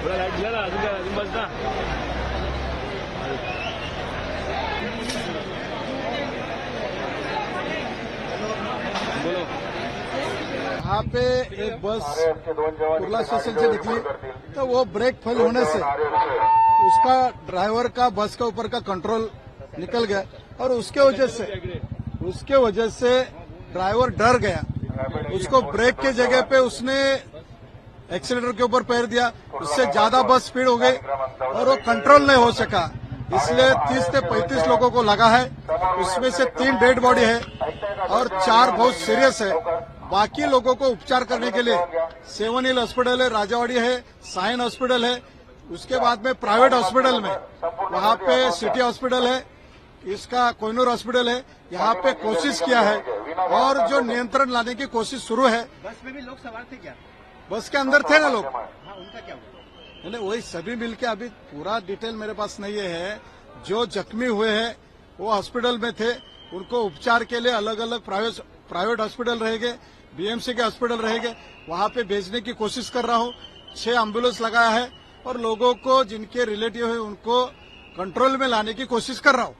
पूरा लाइट दिला ना, अजून बस ना. बोलो. यहाँ पे एक बस कुर्ला स्टेशन से निकली तो वो ब्रेक फेल होने से उसका ड्राइवर का बस के ऊपर का कंट्रोल निकल गया और उसके वजह से ड्राइवर डर गया. उसको ब्रेक के जगह पे उसने एक्सीलेटर के ऊपर पैर दिया, उससे ज्यादा बस स्पीड हो गई और वो कंट्रोल नहीं हो सका. इसलिए 30 से 35 लोगों को लगा है, उसमें से 3 डेड बॉडी है और 4 बहुत सीरियस है. बाकी लोगों को उपचार करने के लिए 7 हिल हॉस्पिटल है, राजावाड़ी है, साइन हॉस्पिटल है. उसके बाद में प्राइवेट हॉस्पिटल में वहां पे सिटी हॉस्पिटल है, इसका कोहिनूर हॉस्पिटल है. यहाँ पे कोशिश किया है और जो नियंत्रण लाने की कोशिश शुरू है. बस में भी लोग सवार थे क्या? बस के अंदर थे ना लोग. हाँ, उनका क्या हुआ? नहीं, वही सभी मिलके अभी पूरा डिटेल मेरे पास नहीं है. जो जख्मी हुए हैं वो हॉस्पिटल में थे, उनको उपचार के लिए अलग अलग प्राइवेट हॉस्पिटल रहेंगे, बीएमसी के हॉस्पिटल रहेंगे, वहां पे भेजने की कोशिश कर रहा हूं. 6 एम्बुलेंस लगाया है और लोगों को जिनके रिलेटिव है उनको कंट्रोल में लाने की कोशिश कर रहा हूं.